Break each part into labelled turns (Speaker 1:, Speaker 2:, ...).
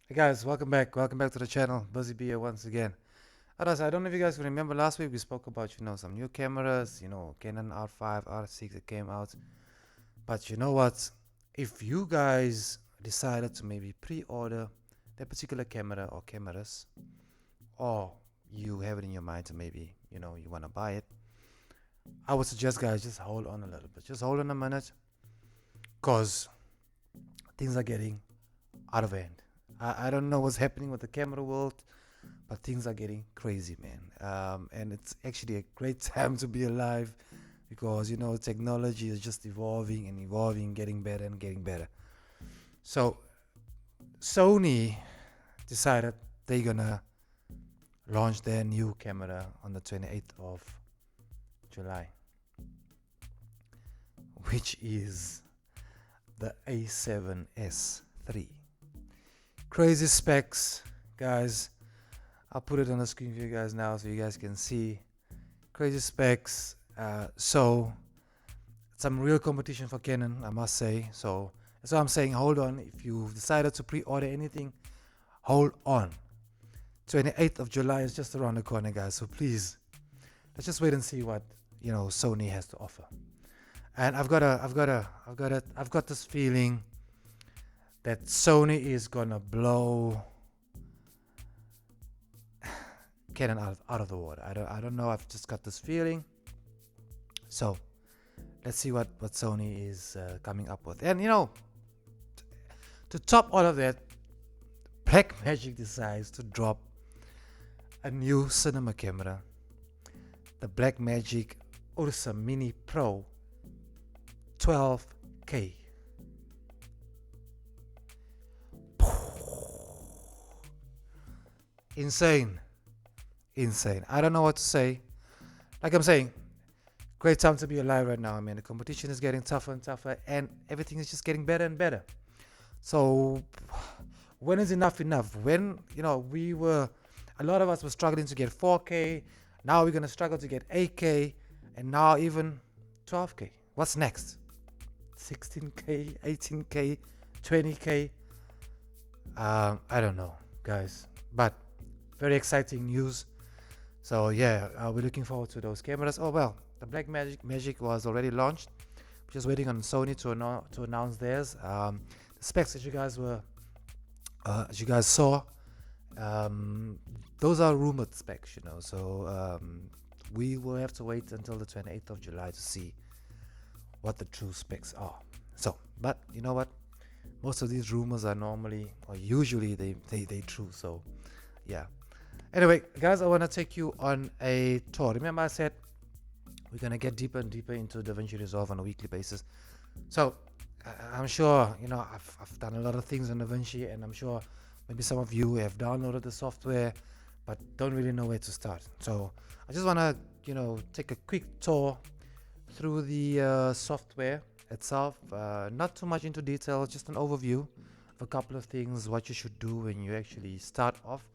Speaker 1: Hey guys, welcome back to the channel. Buzzy B here once again. Others, I don't know if you guys remember last week we spoke about some new cameras, Canon R5, R6 that came out. But you know what? If you guys decided to maybe pre-order that particular camera or cameras, or you have it in your mind to maybe you want to buy it, I would suggest guys just hold on a little bit, just hold on a minute, cause things are getting out of hand. I don't know what's happening with the camera world, but things are getting crazy, man. And it's actually a great time to be alive because technology is just evolving and evolving, getting better and getting better. So Sony decided they're gonna launch their new camera on the 28th of July, which is the A7S III. Crazy specs, guys. I'll put it on the screen for you guys now so you guys can see. Crazy specs. So some real competition for Canon, I must say. So that's why I'm saying hold on. If you've decided to pre-order anything, hold on. 28th of July is just around the corner, guys. So please, let's just wait and see what Sony has to offer. And I've got this feeling that Sony is gonna blow Canon out of the water. I don't know. I've just got this feeling. So let's see what Sony is coming up with. And to top all of that, Blackmagic decides to drop a new cinema camera, the Blackmagic Ursa Mini Pro 12K. Insane. I don't know what to say. Like I'm saying, great time to be alive right now. I mean, the competition is getting tougher and tougher, and everything is just getting better and better. So, when is enough enough? When a lot of us were struggling to get 4K. Now we're gonna struggle to get 8K, and now even 12K. What's next? 16K, 18K, 20K. I don't know, guys, but very exciting news. So yeah, we're looking forward to those cameras. Oh well, the Blackmagic was already launched. We're just waiting on Sony to announce theirs. The specs that you guys as you guys saw, those are rumored specs, So we will have to wait until the 28th of July to see what the true specs are. So, but you know what? Most of these rumors are normally or usually they true. So yeah. Anyway, guys, I want to take you on a tour. Remember I said we're going to get deeper and deeper into Davinci Resolve on a weekly basis. So I'm sure, I've done a lot of things on Davinci, and I'm sure maybe some of you have downloaded the software but don't really know where to start. So I just want to, take a quick tour through the software itself. Not too much into detail, just an overview of a couple of things, what you should do when you actually start off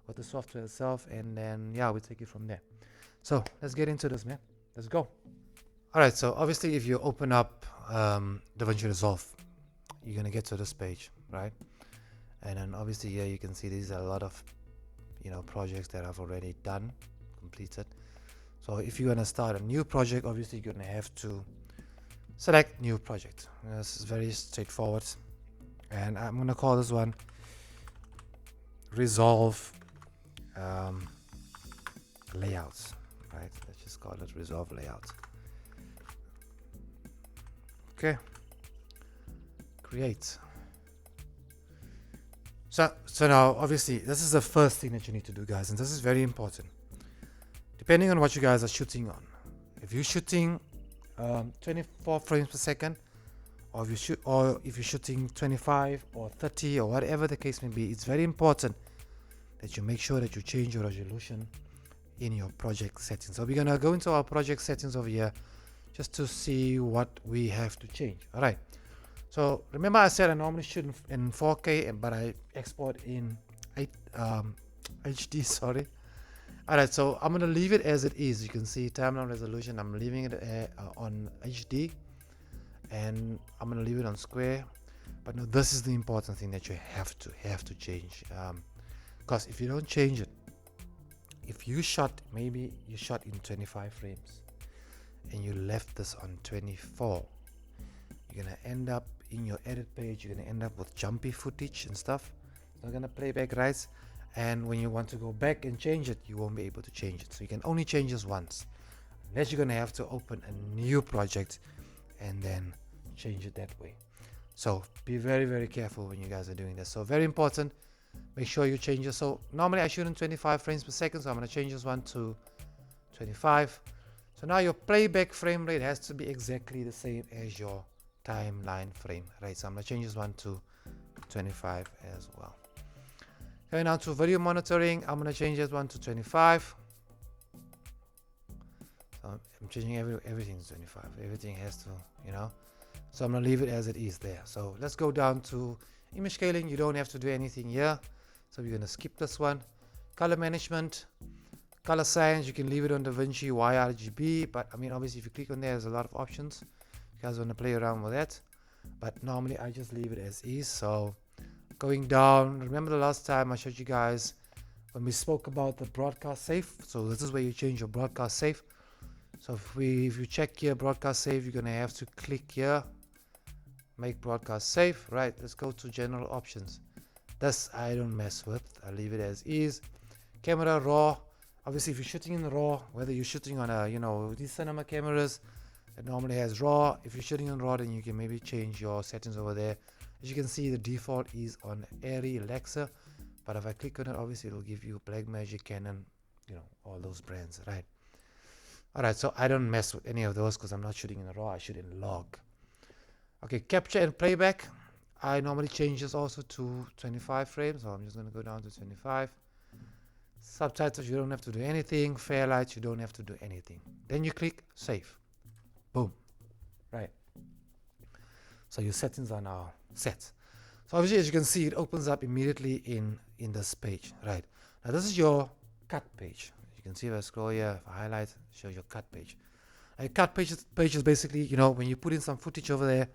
Speaker 1: with the software itself, and then we take it from there. So let's get into this, man. Let's go. All right, so obviously if you open up DaVinci Resolve, you're gonna get to this page, right? And then obviously here you can see these are a lot of projects that I've already done, completed. So if you're gonna start a new project, obviously you're gonna have to select new project. This is very straightforward, and I'm gonna call this one Resolve layouts, right? Let's just call it Resolve layout. Okay, create. So now obviously this is the first thing that you need to do, guys, and this is very important depending on what you guys are shooting on. If you're shooting 24 frames per second, or if you're shooting 25 or 30 or whatever the case may be, it's very important that you make sure that you change your resolution in your project settings. So we're gonna go into our project settings over here just to see what we have to change. All right, so remember I said I normally shoot in 4K, but I export in HD, sorry. All right, so I'm gonna leave it as it is. You can see timeline resolution, I'm leaving it on HD, and I'm gonna leave it on square. But no, this is the important thing that you have to change. Because if you don't change it, if you shot, maybe you shot in 25 frames and you left this on 24, you're gonna end up in your edit page, you're gonna end up with jumpy footage and stuff. It's not gonna play back right, and when you want to go back and change it, you won't be able to change it. So you can only change this once, unless you're gonna have to open a new project and then change it that way. So be very, very careful when you guys are doing this. So very important, make sure you change it. So normally I shoot in 25 frames per second, so I'm going to change this one to 25. So now your playback frame rate has to be exactly the same as your timeline frame rate. So I'm going to change this one to 25 as well. Going on to video monitoring, I'm going to change this one to 25. So I'm changing everything to 25. Everything has to, So I'm going to leave it as it is there. So let's go down to image scaling. You don't have to do anything here. So we're going to skip this one. Color management, color science, you can leave it on Davinci YRGB. But I mean, obviously, if you click on there, there's a lot of options. You guys want to play around with that. But normally, I just leave it as is. So going down, remember the last time I showed you guys when we spoke about the broadcast safe. So this is where you change your broadcast safe. So if you check here, broadcast safe, you're going to have to click here. Make broadcast safe. Right, let's go to general options. This I don't mess with. I leave it as is. Camera raw. Obviously, if you're shooting in raw, whether you're shooting on a these cinema cameras, it normally has raw. If you're shooting on raw, then you can maybe change your settings over there. As you can see, the default is on airy Alexa, but if I click on it, obviously it'll give you Blackmagic, Canon, all those brands, right? All right, so I don't mess with any of those because I'm not shooting in raw. I shoot in log. Okay, capture and playback. I normally change this also to 25 frames, so I'm just going to go down to 25. Subtitles, you don't have to do anything. Fairlight, you don't have to do anything. Then you click save. Boom. Right. So your settings are now set. So obviously, as you can see, it opens up immediately in this page. Right. Now this is your cut page. You can see if I scroll here, if I highlight, it shows your cut page. A cut page is basically, when you put in some footage over there,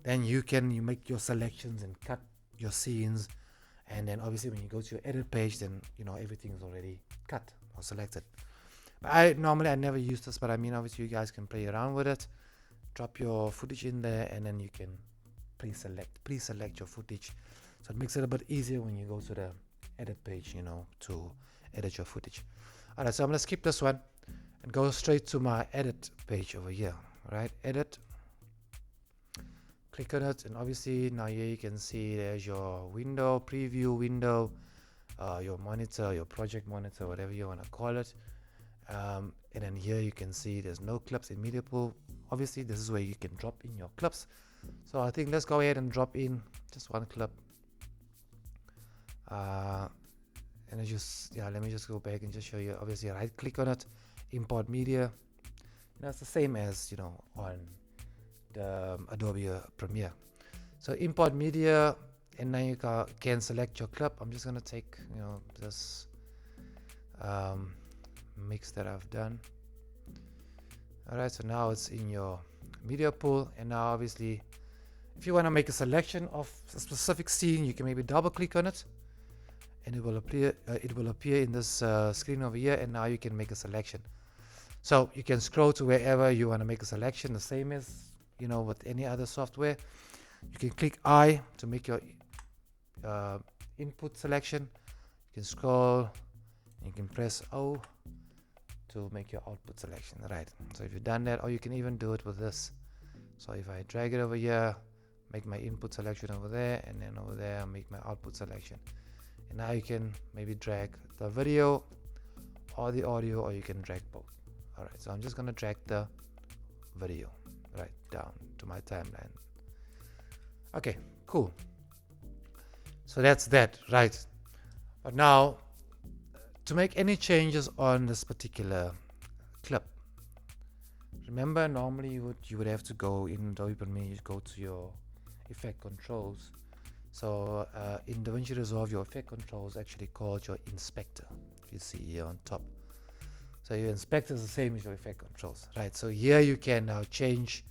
Speaker 1: then you make your selections and cut your scenes, and then obviously when you go to your edit page, then everything is already cut or selected. But I never use this, but I mean, obviously you guys can play around with it, drop your footage in there, and then you can pre-select your footage, so it makes it a bit easier when you go to the edit page, to edit your footage. All right, so I'm gonna skip this one and go straight to my edit page over here. Right, edit. Click on it, and obviously now here you can see there's your window, preview window, your monitor, your project monitor, whatever you want to call it. And then here you can see there's no clips in media pool. Obviously this is where you can drop in your clips. So I think let's go ahead and drop in just one clip. And let me just go back and just show you. Obviously right click on it, import media. It's the same as on the Adobe Premiere. So import media, and now you can select your clip. I'm just gonna take this mix that I've done. All right, so now it's in your media pool, and now obviously if you want to make a selection of a specific scene, you can maybe double click on it, and it will appear in this screen over here, and now you can make a selection. So you can scroll to wherever you want to make a selection, the same as with any other software. You can click I to make your input selection. You can scroll, you can press O to make your output selection. Right, so if you've done that, or you can even do it with this. So if I drag it over here, make my input selection over there, and then over there make my output selection. And now you can maybe drag the video or the audio, or you can drag both. All right, so I'm just going to drag the video right down to my timeline. Okay, cool. So that's that, right? But now, to make any changes on this particular clip, remember normally you would have to go in Adobe Premiere, you go to your effect controls. So in DaVinci Resolve, your effect controls actually called your inspector. You see here on top. So your inspector is the same as your effect controls, right? So here you can now change.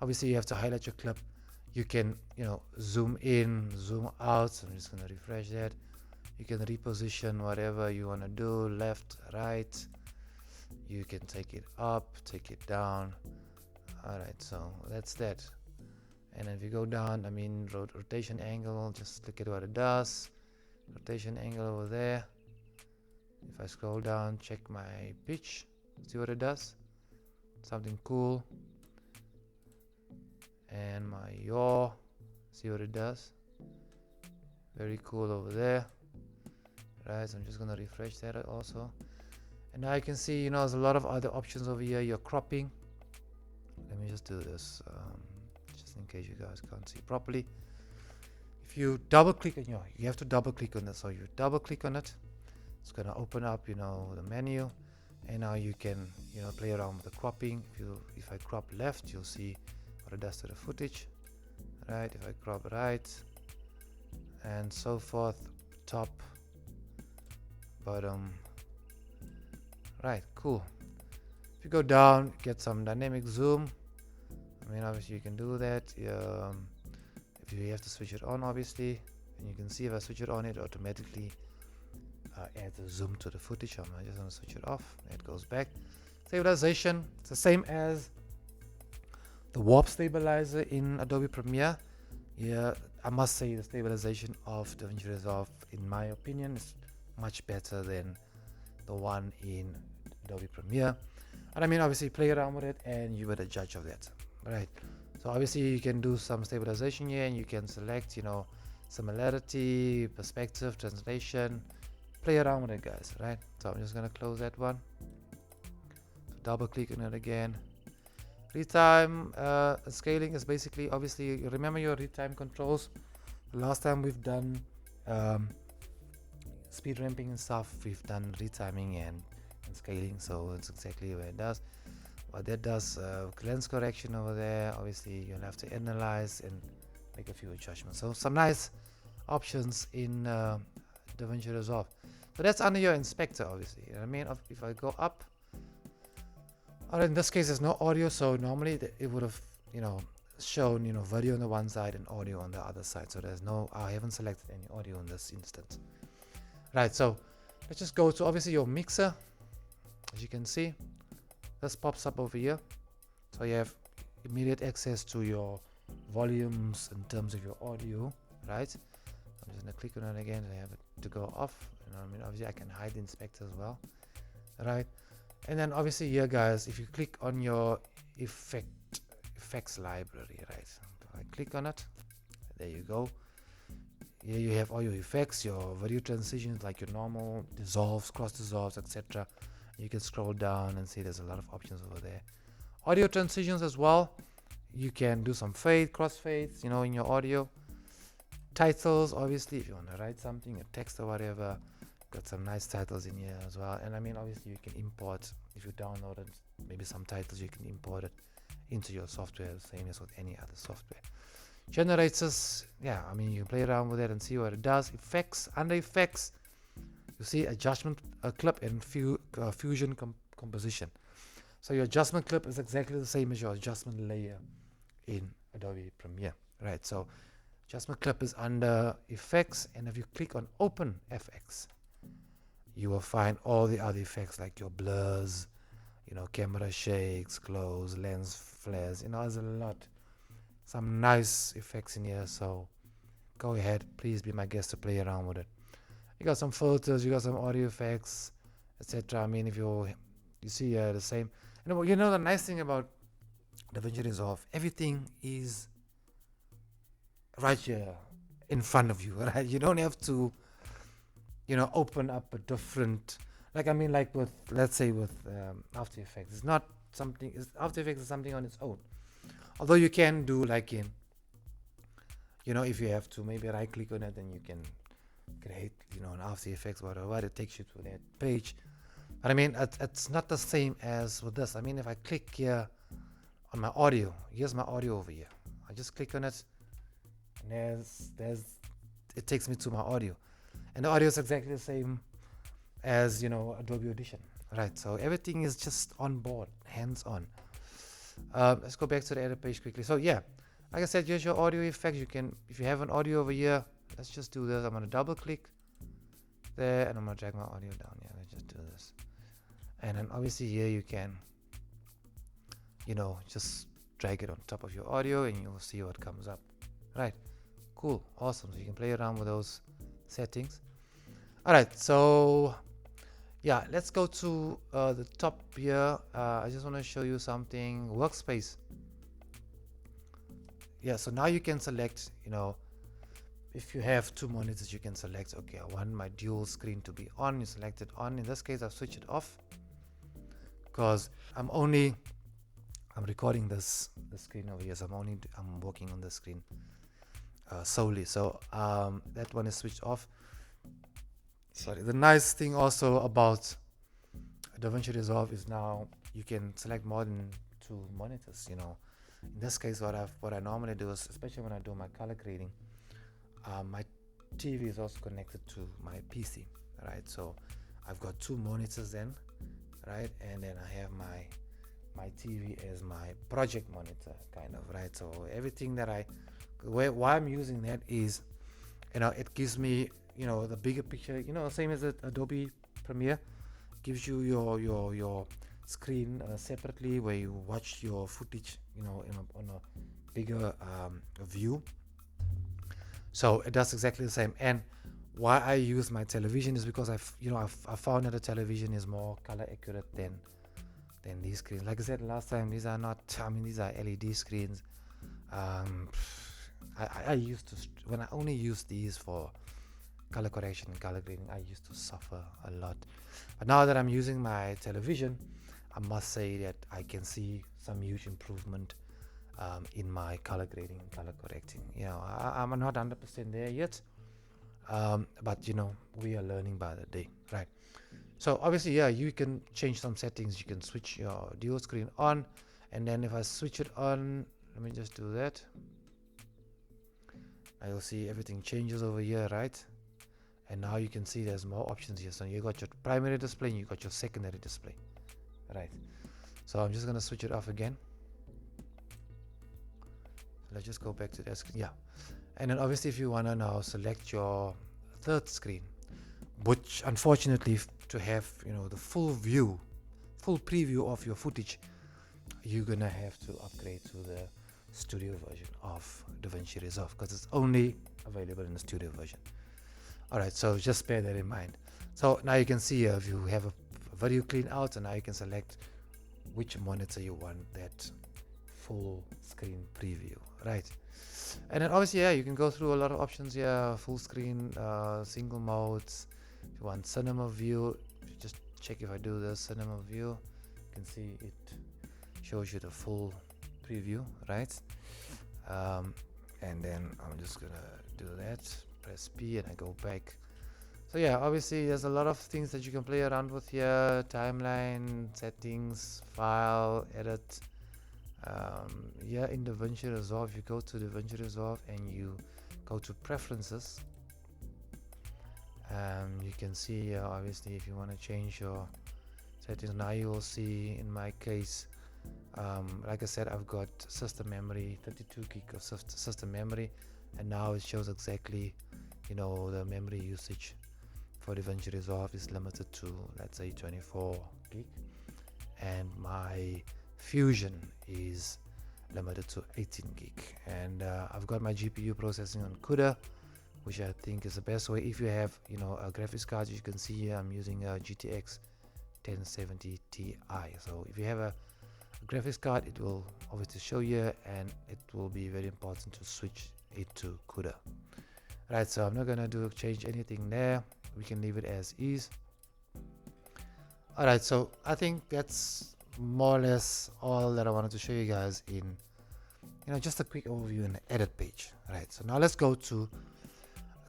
Speaker 1: Obviously, you have to highlight your clip. You can, zoom in, zoom out. So I'm just going to refresh that. You can reposition whatever you want to do, left, right. You can take it up, take it down. All right, so that's that. And if you go down, rotation angle, just look at what it does. Rotation angle over there. If I scroll down, check my pitch, see what it does. Something cool. And my yaw, see what it does. Very cool over there. Right, so I'm just gonna refresh that also. And now you can see, there's a lot of other options over here. You're cropping. Let me just do this, just in case you guys can't see properly. If you double click on you have to double click on this. So you double click on it, it's gonna open up, the menu, and now you can, play around with the cropping. If I crop left, you'll see what it does to the footage. Right, if I crop right, and so forth, top, bottom. Right, cool. If you go down, get some dynamic zoom. Obviously you can do that. If you have to switch it on, obviously, and you can see if I switch it on, it automatically adds a zoom to the footage. I'm just going to switch it off. It goes back. Stabilization, it's the same as the warp stabilizer in Adobe Premiere. Yeah, I must say the stabilization of Davinci Resolve, in my opinion, is much better than the one in Adobe Premiere. And obviously play around with it and you were the judge of that. Right. So obviously you can do some stabilization here and you can select, similarity, perspective, translation. Play around with it, guys. Right. So I'm just going to close that one. Double click on it again. Retime scaling is basically, obviously, remember your retime controls. The last time we've done speed ramping and stuff, we've done retiming and scaling, so it's exactly what it does. What that does, lens correction over there. Obviously, you'll have to analyze and make a few adjustments. So some nice options in Davinci Resolve. So that's under your inspector, obviously. If I go up, or in this case, there's no audio, so normally it would have, shown, video on the one side and audio on the other side. So I haven't selected any audio in this instance. Right, so let's just go to obviously your mixer. As you can see, this pops up over here. So you have immediate access to your volumes in terms of your audio, right? I'm just gonna click on it again. I have it to go off. Obviously I can hide the inspector as well, right? And then obviously here, guys, if you click on your effects library, right? If I click on it, there you go. Here you have all your effects, your video transitions, like your normal dissolves, cross dissolves, etc. You can scroll down and see there's a lot of options over there. Audio transitions as well. You can do some fade, cross fades, in your audio. Titles, obviously, if you want to write something, a text or whatever, got some nice titles in here as well. And obviously you can import, if you downloaded maybe some titles, you can import it into your software, same as with any other software. Generators, you can play around with it and see what it does. Effects, under effects, you see adjustment clip and fusion composition. So your adjustment clip is exactly the same as your adjustment layer in Adobe Premiere, right? So adjustment clip is under effects, and if you click on open FX, you will find all the other effects like your blurs, camera shakes, glows, lens flares, there's a lot. Some nice effects in here, so go ahead, please be my guest to play around with it. You got some filters, you got some audio effects, etc. If you see the same. The nice thing about Davinci Resolve, everything is right here in front of you, right? You don't have to, open up a different, like with, let's say with After Effects, it's not something, After Effects is something on its own. Although you can do like in, if you have to maybe right click on it, then you can create, an After Effects, whatever, it takes you to that page. But it's not the same as with this. If I click here on my audio, here's my audio over here. I just click on it, and it takes me to my audio. And the audio is exactly the same as, Adobe Audition, right? So everything is just on board, hands-on. Let's go back to the edit page quickly. So Like I said, here's your audio effects. You can, if you have an audio over here, let's just do this. I'm going to double click there and I'm going to drag my audio down. Yeah, let's just do this. And then obviously here you can, just drag it on top of your audio and you'll see what comes up. Right. Cool. Awesome. So you can play around with those settings. All right. So yeah, let's go to the top here. I just want to show you something. Workspace. Yeah, so now you can select, if you have two monitors, you can select, okay, I want my dual screen to be on. You select it on. In this case, I've switched it off because I'm recording this screen over here. So I'm working on the screen solely. So that one is switched off. Sorry. The nice thing also about Davinci Resolve is now you can select more than two monitors. In this case, what I normally do is, especially when I do my color grading, my TV is also connected to my PC, right? So I've got two monitors then, right? And then I have my TV as my project monitor, kind of, right? So everything that why I'm using that is, it gives me, the bigger picture, same as Adobe Premiere gives you your screen separately where you watch your footage, on a bigger view. So it does exactly the same. And why I use my television is because I found that the television is more color accurate than these screens. Like I said last time, these are LED screens. I used to, when I only used these for color correction and color grading, I used to suffer a lot. But now that I'm using my television, I must say that I can see some huge improvement in my color grading and color correcting. I'm not 100% there yet, but we are learning by the day, right? So obviously, yeah, you can change some settings. You can switch your dual screen on, and then if I switch it on, let me just do that. You'll see everything changes over here, right? And now you can see there's more options here. So you got your primary display and you got your secondary display, right? So I'm just going to switch it off again. Let's just go back to that screen. Yeah. And then obviously if you want to now select your third screen, which unfortunately to have, the full preview of your footage, you're going to have to upgrade to the studio version of Davinci Resolve because it's only available in the studio version. Alright, so just bear that in mind. So now you can see if you have a video clean out, and now you can select which monitor you want that full screen preview, right? And then obviously, yeah, you can go through a lot of options here, full screen, single modes. If you want cinema view, if you just check if I do the cinema view, you can see it shows you the full preview, right? And then I'm just gonna do that, press P, and I go back. So yeah, obviously there's a lot of things that you can play around with here: timeline, settings, file, edit. Yeah, in Davinci Resolve, you go to Davinci Resolve and you go to preferences. You can see obviously if you want to change your settings. Now you will see in my case, like I said, I've got system memory, 32 gig of system memory, and now it shows exactly, the memory usage for Davinci Resolve is limited to, let's say, 24 gig, and my Fusion is limited to 18 gig. And I've got my GPU processing on CUDA, which I think is the best way. If you have, a graphics card, you can see here I'm using a GTX 1070 Ti. So if you have a graphics card, it will obviously show you, and it will be very important to switch it to CUDA. Right, so I'm not gonna change anything there. We can leave it as is. All right, so I think that's more or less all that I wanted to show you guys in, just a quick overview in the edit page. Right, so now let's go to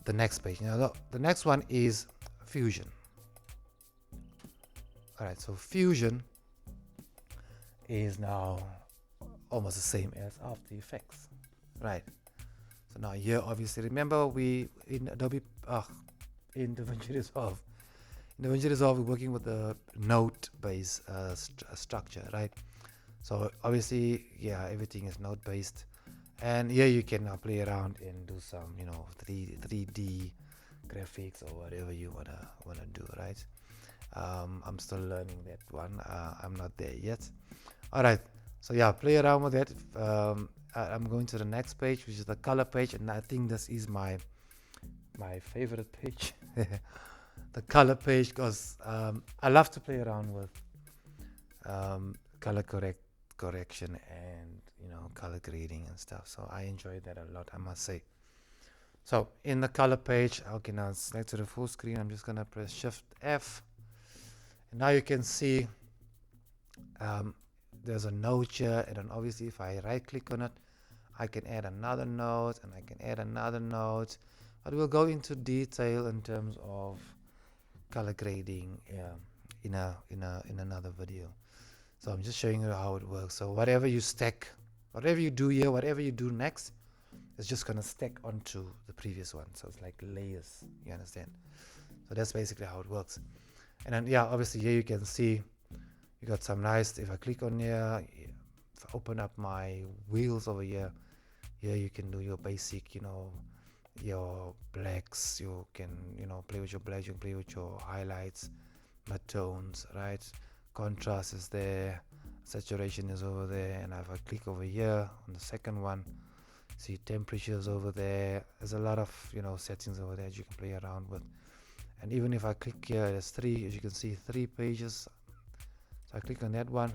Speaker 1: the next page. The next one is Fusion. All right, so Fusion is now almost the same as After Effects, right? So now here, obviously, remember we in Adobe, in Davinci Resolve. In Davinci Resolve, we're working with the node-based structure, right? So obviously, yeah, everything is node-based. And here you can now play around and do some, 3D graphics or whatever you wanna do, right? I'm still learning that one. I'm not there yet. All right. So yeah, play around with that. I'm going to the next page, which is the color page, and I think this is my favorite page, the color page, because I love to play around with color correction and color grading and stuff. So I enjoy that a lot, I must say. So in the color page, okay, now select to the full screen. I'm just gonna press Shift F, and now you can see there's a node here, and then obviously if I right click on it, I can add another node, and I can add another node, but we'll go into detail in terms of color grading in another video. So I'm just showing you how it works. So whatever you stack, whatever you do here, whatever you do next, it's just gonna stack onto the previous one. So it's like layers, you understand? So that's basically how it works. And then yeah, obviously here you can see you got some nice, if I click on here, if I open up my wheels over here you can do your basic, your blacks. You can play with your blacks, you can play with your highlights, midtones, right? Contrast is there, saturation is over there, and if I click over here on the second one, see temperatures over there. There's a lot of settings over there that you can play around with. And even if I click here, there's three, as you can see, 3 pages. So I click on that one.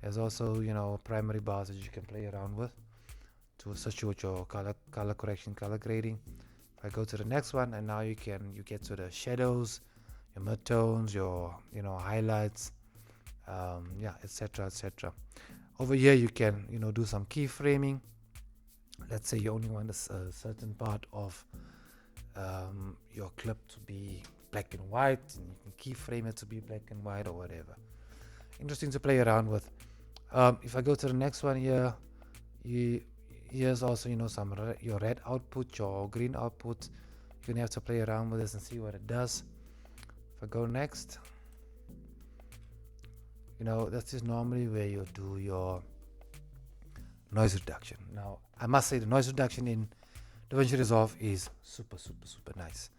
Speaker 1: There's also primary bars that you can play around with to assist you with your color correction, color grading. If I go to the next one, and now you get to the shadows, your midtones, your highlights, etc. Over here you can do some keyframing. Let's say you only want a certain part of your clip to be black and white, and you can keyframe it to be black and white or whatever. Interesting to play around with. If I go to the next one here, here's also your red output, your green output. You're gonna have to play around with this and see what it does. If I go next, this is normally where you do your noise reduction. Now I must say the noise reduction in Davinci Resolve is super nice.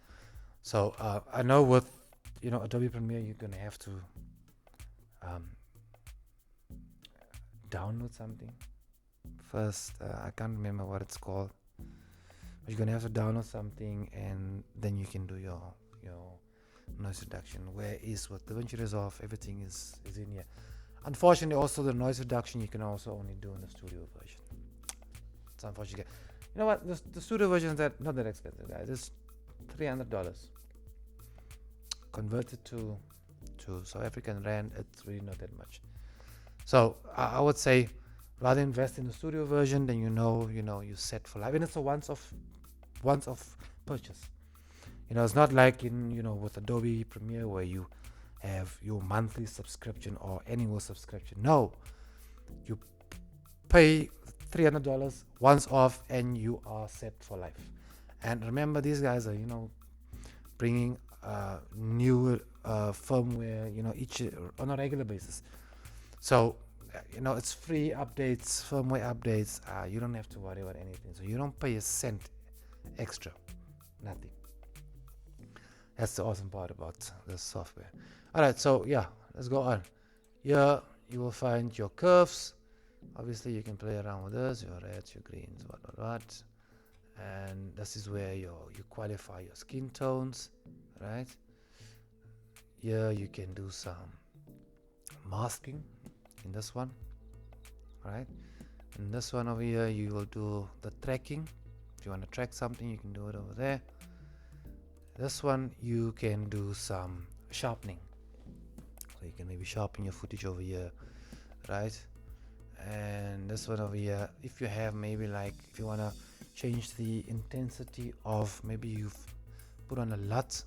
Speaker 1: So I know with Adobe Premiere you're gonna have to download something first. I can't remember what it's called, but you're gonna have to download something, and then you can do your noise reduction. Whereas with Davinci Resolve everything is in here. Unfortunately, also the noise reduction you can also only do in the studio version. It's unfortunate. You know what? The studio version is not that expensive, guys. It's $300. Converted to South African rand, it's really not that much. So I would say rather invest in the studio version, then you're set for life. And it's a once off purchase. It's not like with Adobe Premiere where you have your monthly subscription or annual subscription. No, you pay $300 once off and you are set for life. And remember, these guys are bringing new firmware each on a regular basis. So it's free updates, firmware updates. You don't have to worry about anything. So you don't pay a cent extra, nothing. That's the awesome part about this software. All right, so yeah, let's go on. Here you will find your curves. Obviously you can play around with this, your reds, your greens, what. And this is where you qualify your skin tones, right? Here you can do some masking in this one, right? In this one over here you will do the tracking. If you want to track something, you can do it over there. This one you can do some sharpening, so you can maybe sharpen your footage over here, right? And this one over here, if you have maybe if you want to change the intensity of, maybe you've put on a LUT,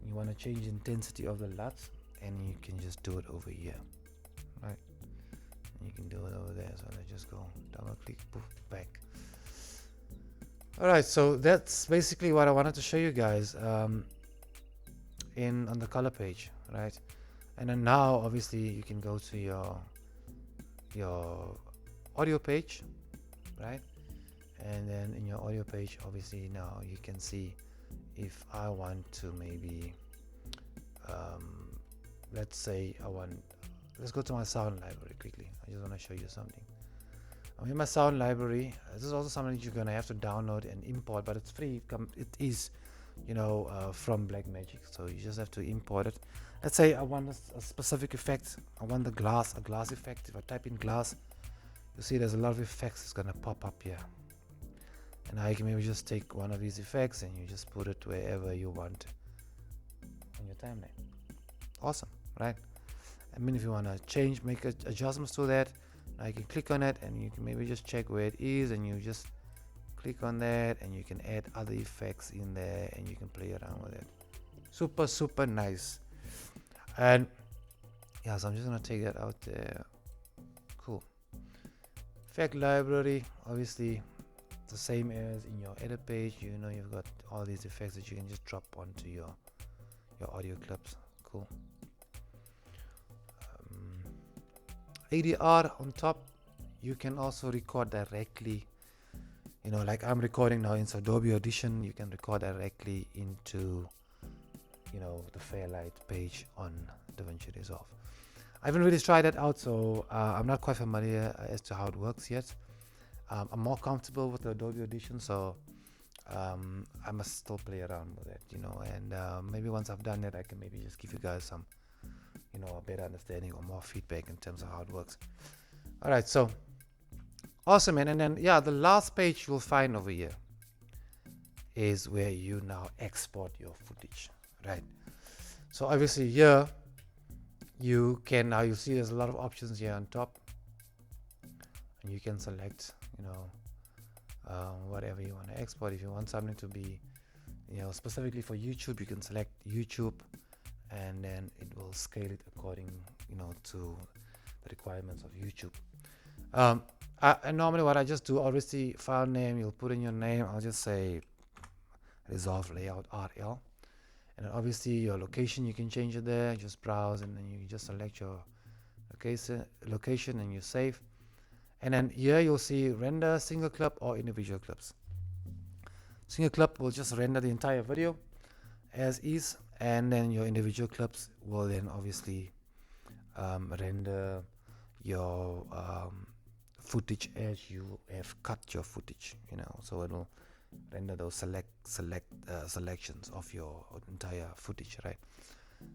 Speaker 1: you want to change the intensity of the LUT, and you can just do it over here, right? And you can do it over there. So let's just go double click, poof, back. Alright, so that's basically what I wanted to show you guys on the color page, right? And then now obviously you can go to your audio page, right? And then in your audio page, obviously now you can see if I want to maybe let's say let's go to my sound library quickly. I just want to show you something. I'm in my sound library. This is also something that you're gonna have to download and import, but it's free. It is, from Blackmagic, so you just have to import it. Let's say I want a specific effect. I want a glass effect. If I type in glass, you see there's a lot of effects that's gonna pop up here. And now you can maybe just take one of these effects and you just put it wherever you want on your timeline. Awesome, right? I mean, if you want to make adjustments to that, now you can click on it and you can maybe just check where it is, and you just click on that and you can add other effects in there and you can play around with it. Super nice. And yeah, so I'm just gonna take that out there. Cool. Effect library, obviously the same as in your edit page. You've got all these effects that you can just drop onto your audio clips. Cool. ADR on top, you can also record directly, like I'm recording now in Adobe Audition. You can record directly into the Fairlight page on Davinci Resolve. I haven't really tried that out, so I'm not quite familiar as to how it works yet. I'm more comfortable with the Adobe Audition, so I must still play around with it, and maybe once I've done that, I can maybe just give you guys some a better understanding or more feedback in terms of how it works. All right, so awesome, man. And then the last page you'll find over here is where you now export your footage, right? So obviously here you'll see there's a lot of options here on top, and you can select whatever you want to export. If you want something to be specifically for YouTube, you can select YouTube, and then it will scale it according to the requirements of YouTube. And normally what I just do, obviously file name, you'll put in your name. I'll just say Resolve Layout RL, and then obviously your location, you can change it there. Just browse, and then you just select your location and you save. And then here you'll see render single clip or individual clips. Single clip will just render the entire video as is, and then your individual clips will then obviously render your footage as you have cut your footage, so it will render those selections of your entire footage, right?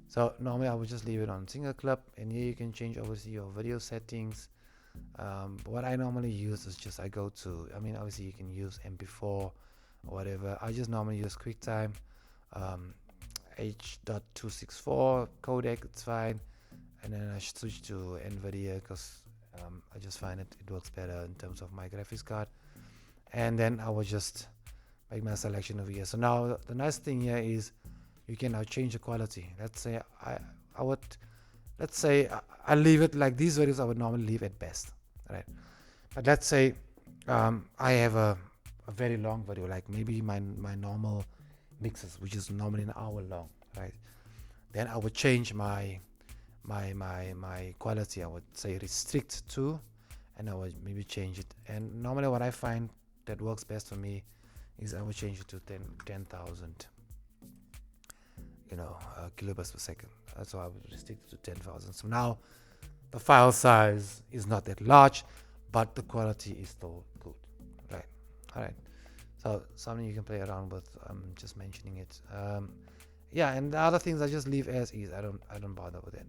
Speaker 1: So normally I would just leave it on single clip, and here you can change obviously your video settings. What I normally use is just obviously you can use MP4 or whatever. I just normally use QuickTime H.264 codec, it's fine, and then I switch to NVIDIA because I just find it works better in terms of my graphics card. And then I will just make my selection over here. So now the nice thing here is you can now change the quality. Let's say I leave it like these videos I would normally leave at best, right? But let's say I have a very long video, like maybe my normal mixes, which is normally an hour long, right? Then I would change my quality. I would say restrict to, and I would maybe change it. And normally what I find that works best for me is I would change it to 10,000 kilobytes per second. So I would restrict it to 10,000. So now the file size is not that large, but the quality is still good, right? All right, so something you can play around with. I'm just mentioning it. And the other things I just leave as is. I don't bother with it.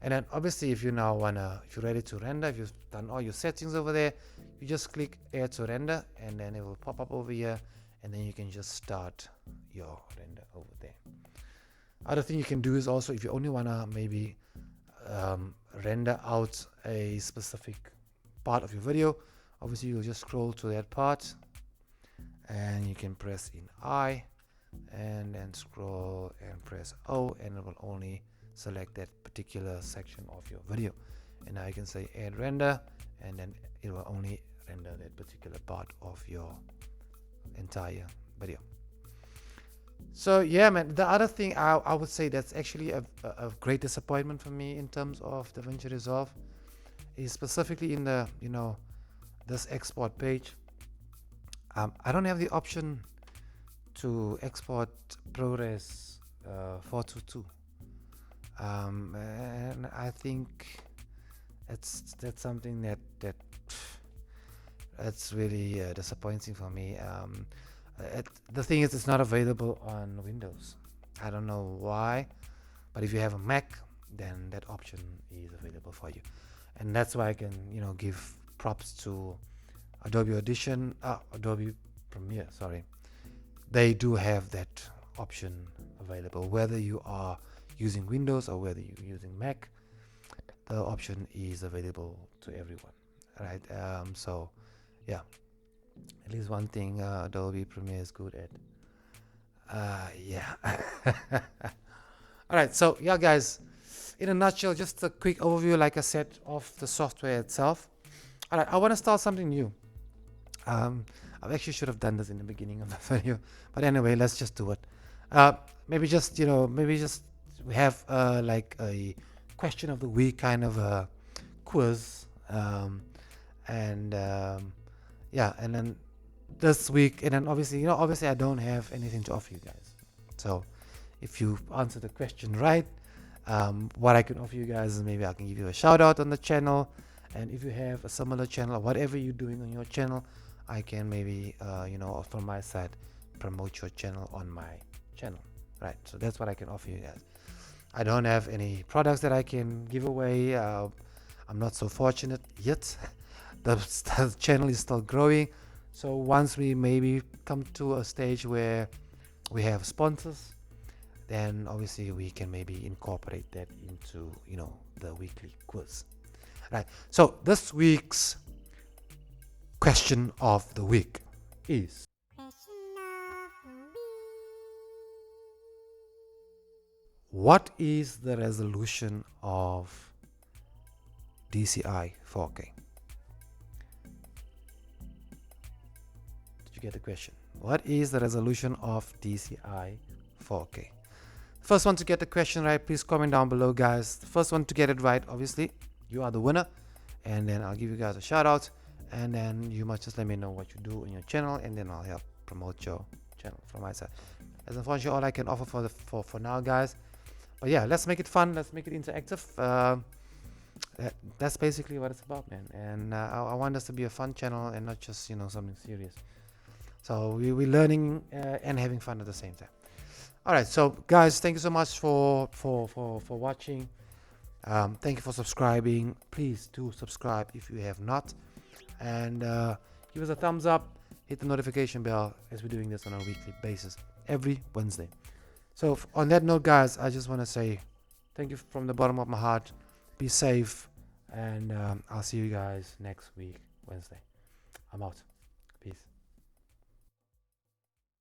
Speaker 1: And then obviously if you're ready to render, if you've done all your settings over there, you just click add to render, and then it will pop up over here, and then you can just start your render over there. Other thing you can do is also, if you only want to maybe render out a specific part of your video, obviously you'll just scroll to that part, and you can press in I, and then scroll and press O, and it will only select that particular section of your video. And now you can say add render, and then it will only render that particular part of your entire video. So yeah, man, the other thing I would say that's actually a great disappointment for me in terms of Davinci Resolve is specifically in the this export page. I don't have the option to export ProRes 422. And I think that's something that's really disappointing for me. The thing is, it's not available on Windows. I don't know why, but if you have a Mac, then that option is available for you, and that's why I can give props to Adobe Audition, Adobe Premiere. Sorry, they do have that option available, whether you are using Windows or whether you're using Mac. The option is available to everyone, right? So yeah, at least one thing Adobe Premiere is good at. Yeah. All right, so yeah, guys, in a nutshell, just a quick overview, like I said, of the software itself. All right, I want to start something new. I actually should have done this in the beginning of the video, but anyway, let's just do it. Maybe just we have like a question of the week kind of a quiz, and yeah, and then this week, and then obviously I don't have anything to offer you guys. So if you answer the question right, what I can offer you guys is maybe I can give you a shout out on the channel, and if you have a similar channel or whatever you're doing on your channel, I can maybe from my side promote your channel on my channel, right? So that's what I can offer you guys. I don't have any products that I can give away. I'm not so fortunate yet. The channel is still growing, so once we maybe come to a stage where we have sponsors, then obviously we can maybe incorporate that into the weekly quiz, right? So this week's question of the week is, what is the resolution of DCI 4K? Did you get the question? What is the resolution of DCI 4K? First one to get the question right, please comment down below, guys. The first one to get it right, obviously, you are the winner. And then I'll give you guys a shout out. And then you must just let me know what you do on your channel, and then I'll help promote your channel from my side. That's unfortunately all I can offer for now, guys. But yeah, let's make it fun. Let's make it interactive. That's basically what it's about, man. And I want us to be a fun channel and not just something serious. So we're learning and having fun at the same time. All right, so guys, thank you so much for watching. Thank you for subscribing. Please do subscribe if you have not, and give us a thumbs up. Hit the notification bell, as we're doing this on a weekly basis every Wednesday. So on that note, guys, I just want to say thank you from the bottom of my heart. Be safe, and I'll see you guys next week, Wednesday. I'm out. Peace.